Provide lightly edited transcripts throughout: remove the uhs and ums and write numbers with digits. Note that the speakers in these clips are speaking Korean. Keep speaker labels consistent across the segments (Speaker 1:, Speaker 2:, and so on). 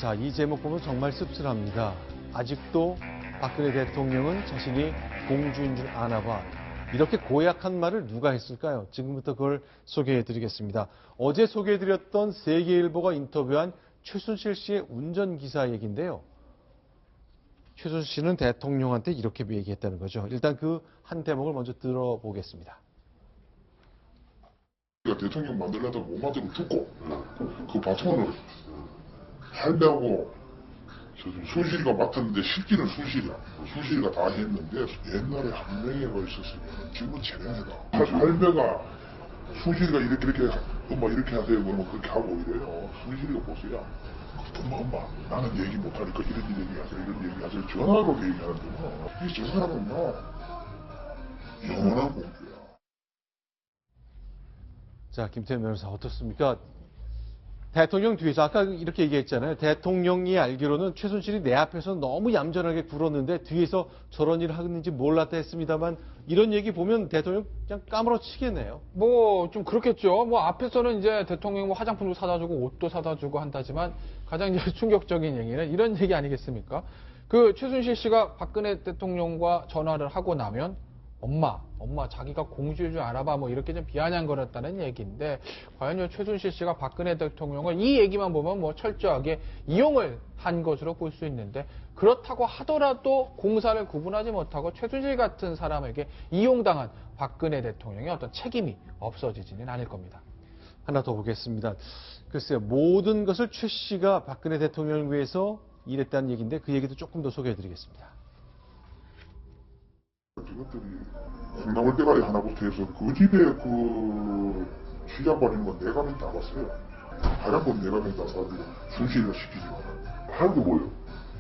Speaker 1: 자, 이 제목 보면 정말 씁쓸합니다. 아직도 박근혜 대통령은 자신이 공주인 줄 아나 봐. 이렇게 고약한 말을 누가 했을까요? 지금부터 그걸 소개해드리겠습니다. 어제 소개해드렸던 세계일보가 인터뷰한 최순실 씨의 운전기사 얘기인데요. 최순실 씨는 대통령한테 이렇게 얘기했다는 거죠. 일단 그 한 대목을 먼저 들어보겠습니다.
Speaker 2: 대통령 만들려다 못 만들고 죽고 그 바톤을 할배하고 순실이가 맡았는데 실기는 순실이가 다 했는데 옛날에 한 명이가 있었으면 지금은 제명해다. 할배가 순실이가 이렇게 엄마 이렇게 하세요 그러면 그렇게 하고 이래요. 순실이가 보세요. 엄마 나는 얘기 못하니까 이런 얘기 하세요 전화로 얘기하는데요. 저 사람은요 영원한 공주야.
Speaker 1: 자, 김태현 변호사 어떻습니까? 대통령 뒤에서 아까 이렇게 얘기했잖아요. 대통령이 알기로는 최순실이 내 앞에서 너무 얌전하게 굴었는데 뒤에서 저런 일을 하는지 몰랐다 했습니다만 이런 얘기 보면 대통령 그냥 까무러치겠네요.
Speaker 3: 뭐 좀 그렇겠죠. 뭐 앞에서는 이제 대통령 뭐 화장품도 사다 주고 옷도 사다 주고 한다지만 가장 이제 충격적인 얘기는 이런 얘기 아니겠습니까? 그 최순실 씨가 박근혜 대통령과 전화를 하고 나면 엄마 자기가 공주인 줄 알아봐 뭐 이렇게 좀 비아냥거렸다는 얘기인데 과연 최순실 씨가 박근혜 대통령을 이 얘기만 보면 뭐 철저하게 이용을 한 것으로 볼 수 있는데 그렇다고 하더라도 공사를 구분하지 못하고 최순실 같은 사람에게 이용당한 박근혜 대통령의 어떤 책임이 없어지지는 않을 겁니다.
Speaker 1: 하나 더 보겠습니다. 글쎄요, 모든 것을 최 씨가 박근혜 대통령을 위해서 일했다는 얘기인데 그 얘기도 조금 더 소개해드리겠습니다.
Speaker 2: 이것들이 콩나물 대가리 하나부터 해서 그 집에 그 취장 벌이는 건 내가 맨 다 봤어요. 하얀 건 내가 맨 다 사가지고 순실이가 시키지. 하얀 게 뭐예요?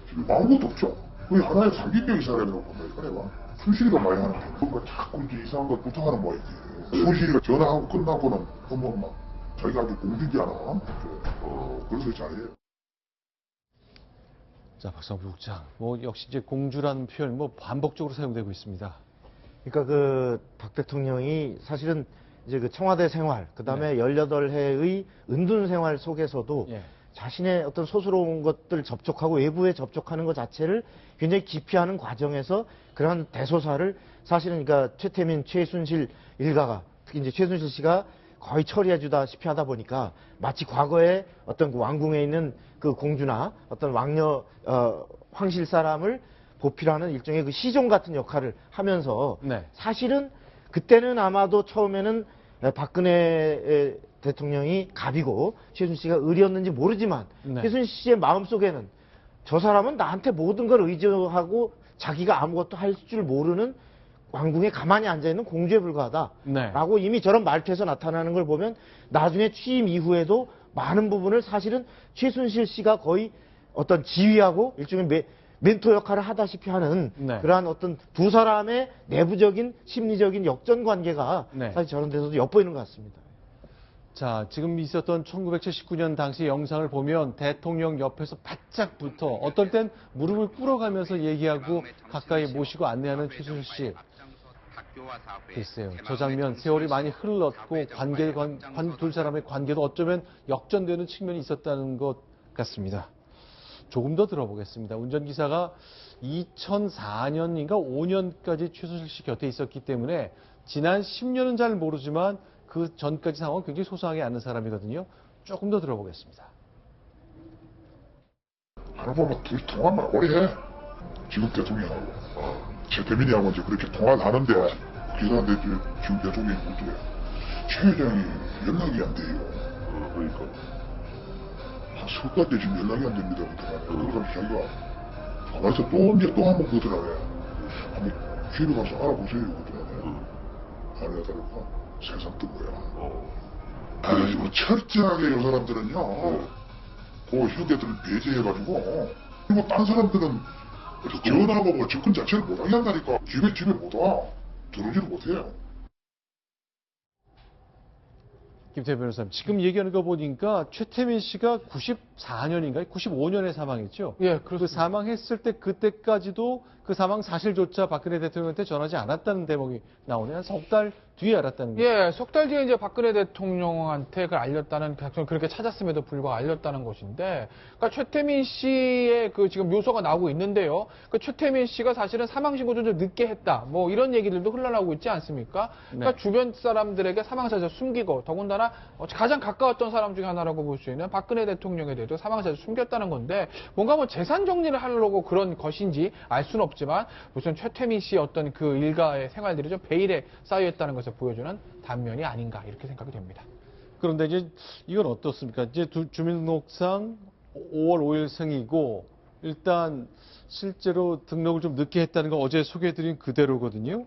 Speaker 2: 지금 아무것도 없죠. 거의 하나의 상징적인 사람이라고 본다니까 내가. 순실이가 많이 하는데 뭔가 자꾸 이제 이상한 걸 부탁하는 모양이지. 순실이가 전화하고 끝나고는 엄마 자기가 아주 공주지 않아? 그래서 잘해요.
Speaker 1: 자, 박상부 국장, 뭐 역시 이제 공주라는 표현 뭐 반복적으로 사용되고 있습니다.
Speaker 4: 그러니까 그 박 대통령이 사실은 이제 그 청와대 생활, 그 다음에 18해의 은둔 생활 속에서도 자신의 어떤 소수로운 것들 접촉하고 외부에 접촉하는 것 자체를 굉장히 기피하는 과정에서 그러한 대소사를 사실은 그러니까 최태민, 최순실 일가가 특히 이제 최순실 씨가 거의 처리해주다시피 하다 보니까 마치 과거에 어떤 그 왕궁에 있는 그 공주나 어떤 왕녀 황실 사람을 보필하는 일종의 그 시종 같은 역할을 하면서 사실은 그때는 아마도 처음에는 박근혜 대통령이 갑이고 최순실 씨가 을이었는지 모르지만 최순실 씨의 마음속에는 저 사람은 나한테 모든 걸 의지하고 자기가 아무것도 할 줄 모르는 왕궁에 가만히 앉아있는 공주에 불과하다라고 이미 저런 말투에서 나타나는 걸 보면 나중에 취임 이후에도 많은 부분을 사실은 최순실 씨가 거의 어떤 지휘하고 일종의 멘토 역할을 하다시피 하는 그러한 어떤 두 사람의 내부적인 심리적인 역전 관계가 사실 저런 데서도 엿보이는 것 같습니다.
Speaker 1: 자, 지금 있었던 1979년 당시 영상을 보면 대통령 옆에서 바짝 붙어 어떨 땐 무릎을 꿇어가면서 얘기하고 가까이 모시고 안내하는 최순실 씨. 글쎄요, 저 장면 세월이 많이 흘렀고 두 사람의 관계도 어쩌면 역전되는 측면이 있었다는 것 같습니다. 조금 더 들어보겠습니다. 운전기사가 2004년인가 5년까지 최순실 씨 곁에 있었기 때문에 지난 10년은 잘 모르지만 그 전까지 상황은 굉장히 소소하게 아는 사람이거든요. 조금 더 들어보겠습니다.
Speaker 2: 할아버지가 둘이 통화만 오래 해. 지금 대통령하고 최태민이하고 이제 그렇게 통화를 하는데 기사한테 지금 대통령이 못해. 최 회장이 연락이 안 돼요. 그러니까 한 석 달째 지금 연락이 안 됩니다. 그러니까 자기가 가만있어 또 한 번 그러더라고요. 한번 집에 가서 알아보세요. 그러더라고요. 안 해달라고. 세상 뜬 거야. 아이고 철저하게 이 사람들은요. 그 휴대들 배제해가지고 그리고 딴 사람들은 전화하고 뭐 접근 자체를 못하게 한다니까. 집에 못 와. 들어오지를 못해요.
Speaker 1: 김태현 변호사님, 지금 얘기하는 거 보니까 최태민 씨가 94년인가요? 95년에 사망했죠.
Speaker 3: 예,
Speaker 1: 그
Speaker 3: 그렇습니다.
Speaker 1: 사망했을 때 그때까지도 그 사망 사실조차 박근혜 대통령한테 전하지 않았다는 대목이 나오네요. 한 석 달 뒤에 알았다는 거죠.
Speaker 3: 예, 석 달 뒤에 이제 박근혜 대통령한테 그걸 알렸다는, 그렇게 찾았음에도 불구하고 알렸다는 것인데, 그러니까 최태민 씨의 그 지금 묘소가 나오고 있는데요. 그 최태민 씨가 사실은 사망신고를 좀 늦게 했다. 뭐 이런 얘기들도 흘러나오고 있지 않습니까? 그러니까
Speaker 1: 네.
Speaker 3: 주변 사람들에게 사망사실을 숨기고, 더군다나 가장 가까웠던 사람 중에 하나라고 볼 수 있는 박근혜 대통령에 대해서 사망사실을 숨겼다는 건데, 뭔가 뭐 재산 정리를 하려고 그런 것인지 알 수는 없지만, 무슨 최태민 씨의 어떤 그 일가의 생활들이 좀 베일에 쌓여있다는 것을 보여주는 단면이 아닌가, 이렇게 생각이 됩니다.
Speaker 1: 그런데 이제 이건 어떻습니까? 이제 주민등록상 5월 5일 생이고 일단 실제로 등록을 좀 늦게 했다는 거 어제 소개해드린 그대로거든요.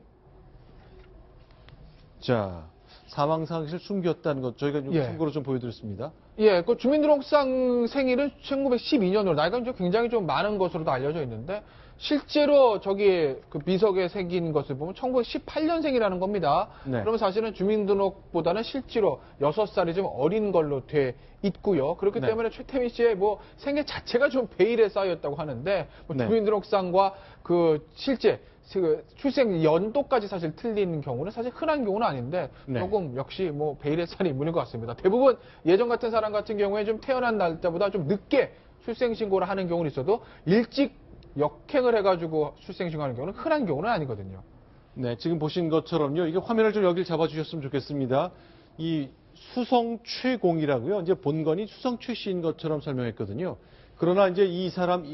Speaker 1: 자, 사망 사실을 숨겼다는 것 저희가 좀
Speaker 3: 예.
Speaker 1: 참고로 좀 보여드렸습니다.
Speaker 3: 예, 그 주민등록상 생일은 1912년으로 나이가 이제 굉장히 좀 많은 것으로도 알려져 있는데, 실제로 저기 그 비석에 새긴 것을 보면 1918년생이라는 겁니다.
Speaker 1: 네.
Speaker 3: 그러면 사실은 주민등록보다는 실제로 6살이 좀 어린 걸로 돼 있고요. 그렇기
Speaker 1: 네.
Speaker 3: 때문에 최태민 씨의 뭐 생애 자체가 좀 베일에 쌓였다고 하는데, 뭐
Speaker 1: 네.
Speaker 3: 주민등록상과 그 실제 그 출생 연도까지 사실 틀리는 경우는 사실 흔한 경우는 아닌데,
Speaker 1: 네.
Speaker 3: 조금 역시 뭐 베일에 쌓인 인물인 것 같습니다. 대부분 예전 같은 사람 같은 경우에 좀 태어난 날짜보다 좀 늦게 출생신고를 하는 경우는 있어도 일찍 역행을 해가지고 출생신고하는 경우는 흔한 경우는 아니거든요.
Speaker 1: 네, 지금 보신 것처럼요. 이게 화면을 좀 여길 잡아주셨으면 좋겠습니다. 이 수성 최공이라고요. 이제 본건이 수성 최씨인 것처럼 설명했거든요. 그러나 이제 이 사람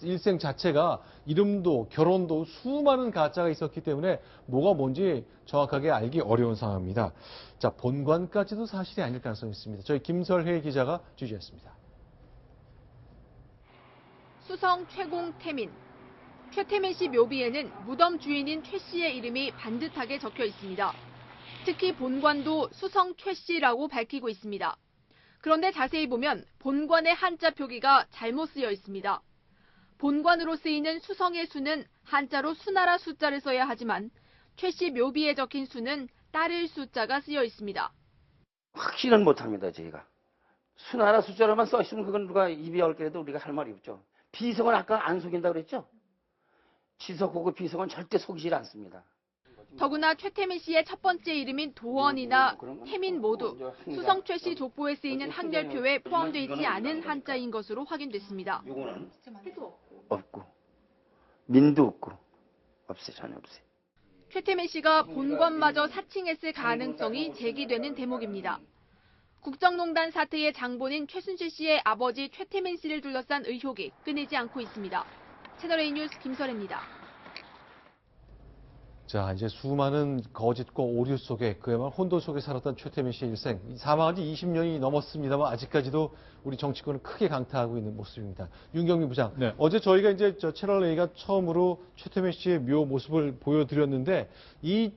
Speaker 1: 일생 자체가 이름도 결혼도 수많은 가짜가 있었기 때문에 뭐가 뭔지 정확하게 알기 어려운 상황입니다. 자, 본관까지도 사실이 아닐 가능성이 있습니다. 저희 김설혜 기자가 취재했습니다.
Speaker 5: 수성 최공 태민. 최태민 씨 묘비에는 무덤 주인인 최 씨의 이름이 반듯하게 적혀 있습니다. 특히 본관도 수성 최 씨라고 밝히고 있습니다. 그런데 자세히 보면 본관의 한자 표기가 잘못 쓰여 있습니다. 본관으로 쓰이는 수성의 수는 한자로 수나라 숫자를 써야 하지만 최 씨 묘비에 적힌 수는 따를 숫자가 쓰여 있습니다.
Speaker 6: 확신은 못합니다, 저희가. 수나라 숫자로만 써있으면 그건 누가 입이 얽게라도 우리가 할 말이 없죠. 비석은 아까 안 속인다고 그랬죠? 지석하고 비석은 절대 속이질 않습니다.
Speaker 5: 더구나 최태민 씨의 첫 번째 이름인 도원이나 태민 모두 수성 최 씨 족보에 쓰이는 한결표에 포함되어 있지 않은 한자인 것으로 확인됐습니다.
Speaker 6: 이거는 없고, 민도 없고, 없어요, 전혀 없어요.
Speaker 5: 최태민 씨가 본관마저 사칭했을 가능성이 제기되는 대목입니다. 국정농단 사태의 장본인 최순실 씨의 아버지 최태민 씨를 둘러싼 의혹이 끊이지 않고 있습니다. 채널A 뉴스 김설혜입니다.
Speaker 1: 자, 이제 수많은 거짓과 오류 속에 그야말로 혼돈 속에 살았던 최태민 씨의 일생. 사망한 지 20년이 넘었습니다만 아직까지도 우리 정치권을 크게 강타하고 있는 모습입니다. 윤경민 부장.
Speaker 7: 네.
Speaker 1: 어제 저희가 이제 채널A가 처음으로 최태민 씨의 묘 모습을 보여드렸는데 이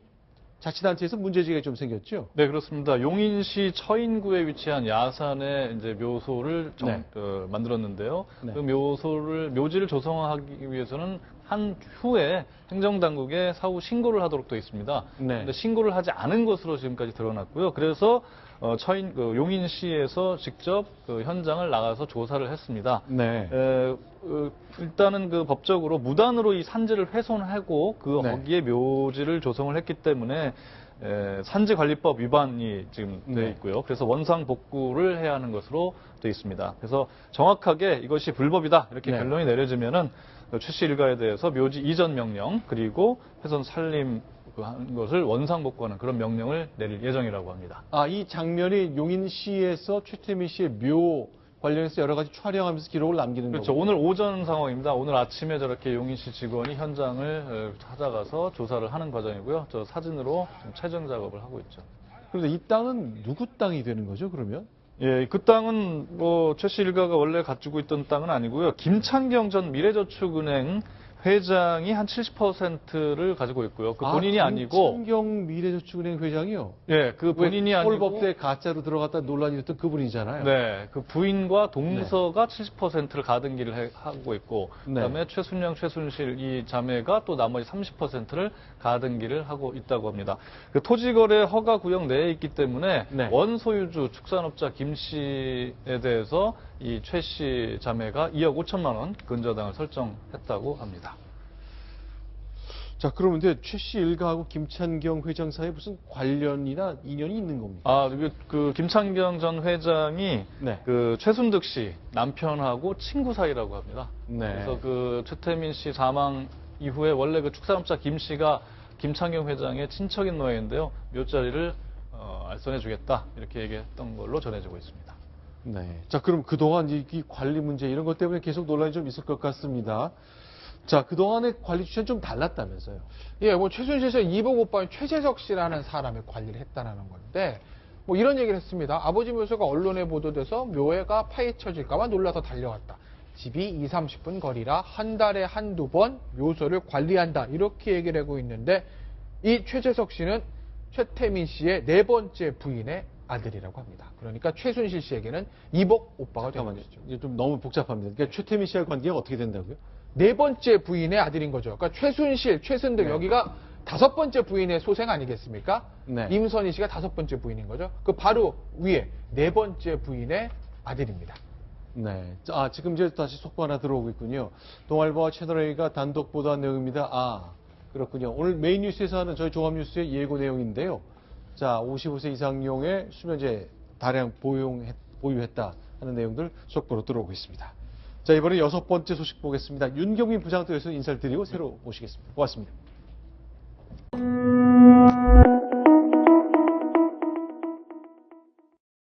Speaker 1: 자치단체에서 문제지가 좀 생겼죠?
Speaker 7: 네, 그렇습니다. 용인시 처인구에 위치한 야산의 이제 묘소를 만들었는데요.
Speaker 1: 네.
Speaker 7: 그 묘지를 조성하기 위해서는 한 후에 행정당국에 사후 신고를 하도록 되어 있습니다.
Speaker 1: 네.
Speaker 7: 근데 신고를 하지 않은 것으로 지금까지 드러났고요. 그래서 용인시에서 직접 그 현장을 나가서 조사를 했습니다.
Speaker 1: 네.
Speaker 7: 일단은 그 법적으로 무단으로 이 산지를 훼손하고
Speaker 1: 네.
Speaker 7: 거기에 묘지를 조성을 했기 때문에 산지관리법 위반이 지금 되어
Speaker 1: 네.
Speaker 7: 있고요. 그래서 원상 복구를 해야 하는 것으로 되어 있습니다. 그래서 정확하게 이것이 불법이다 이렇게
Speaker 1: 네.
Speaker 7: 결론이 내려지면은 최 씨 일가에 대해서 묘지 이전 명령 그리고 훼손 살림 한 것을 원상 복구하는 그런 명령을 내릴 예정이라고 합니다.
Speaker 1: 아, 이 장면이 용인시에서 최태민 씨의 묘 관련해서 여러 가지 촬영하면서 기록을 남기는
Speaker 7: 그렇죠.
Speaker 1: 거고.
Speaker 7: 오늘 오전 상황입니다. 오늘 아침에 저렇게 용인시 직원이 현장을 찾아가서 조사를 하는 과정이고요. 저 사진으로 지금 채정 작업을 하고 있죠.
Speaker 1: 그런데 이 땅은 누구 땅이 되는 거죠, 그러면?
Speaker 7: 예, 그 땅은 최 씨 일가가 원래 가지고 있던 땅은 아니고요. 김찬경 전 미래저축은행 회장이 한 70%를 가지고 있고요. 그 본인이 아니고
Speaker 1: 김창경 미래저축은행 회장이요.
Speaker 7: 예, 그 본인이 아니고
Speaker 1: 꼴법대 가짜로 들어갔다 논란이 됐던 그분이잖아요.
Speaker 7: 네, 그 부인과 동서가 70%를 가등기를 하고 있고, 그다음에 최순영, 최순실 이 자매가 또 나머지 30%를 가등기를 하고 있다고 합니다. 그 토지거래 허가 구역 내에 있기 때문에 원소유주 축산업자 김 씨에 대해서 이 최 씨 자매가 2억 5천만 원 근저당을 설정했다고 합니다.
Speaker 1: 자, 그러면 최 씨 일가하고 김찬경 회장 사이에 무슨 관련이나 인연이 있는 겁니까?
Speaker 7: 그 김창경 전 회장이 그 최순득 씨 남편하고 친구 사이라고 합니다. 그래서 그 최태민 씨 사망 이후에 원래 그 축산업자 김 씨가 김창경 회장의 친척인 모양인데요. 묘자리를 알선해주겠다 이렇게 얘기했던 걸로 전해지고 있습니다.
Speaker 1: 네. 자, 그럼 그동안 이 관리 문제 이런 것 때문에 계속 논란이 좀 있을 것 같습니다. 자, 그동안의 관리 추천이 좀 달랐다면서요?
Speaker 3: 예, 뭐 최순실 씨의 이복 오빠인 최재석 씨라는 사람이 관리를 했다는 건데, 뭐 이런 얘기를 했습니다. 아버지 묘소가 언론에 보도돼서 묘회가 파헤쳐질까봐 놀라서 달려왔다. 집이 20, 30분 거리라 한 달에 한두 번 묘소를 관리한다. 이렇게 얘기를 하고 있는데, 이 최재석 씨는 최태민 씨의 4번째 부인의 아들이라고 합니다. 그러니까 최순실 씨에게는 이복 오빠가 되는 것이죠.
Speaker 1: 이게 좀 너무 복잡합니다. 그러니까 최태민 씨와 관계가 어떻게 된다고요?
Speaker 3: 4번째 부인의 아들인 거죠. 그러니까 최순실, 최순득 여기가 5번째 부인의 소생 아니겠습니까? 임선희 씨가 5번째 부인인 거죠. 그 바로 위에 4번째 부인의 아들입니다.
Speaker 1: 네. 아, 지금 이제 다시 속보 하나 들어오고 있군요. 동아일보와 채널A가 단독 보도한 내용입니다. 아, 그렇군요. 오늘 메인 뉴스에서 하는 저희 종합뉴스의 예고 내용인데요. 자, 55세 이상용의 수면제 다량 보유했다 하는 내용들 속보로 들어오고 있습니다. 자, 이번에 6번째 소식 보겠습니다. 윤경민 부장도 여기서 인사를 드리고 새로 모시겠습니다. 고맙습니다.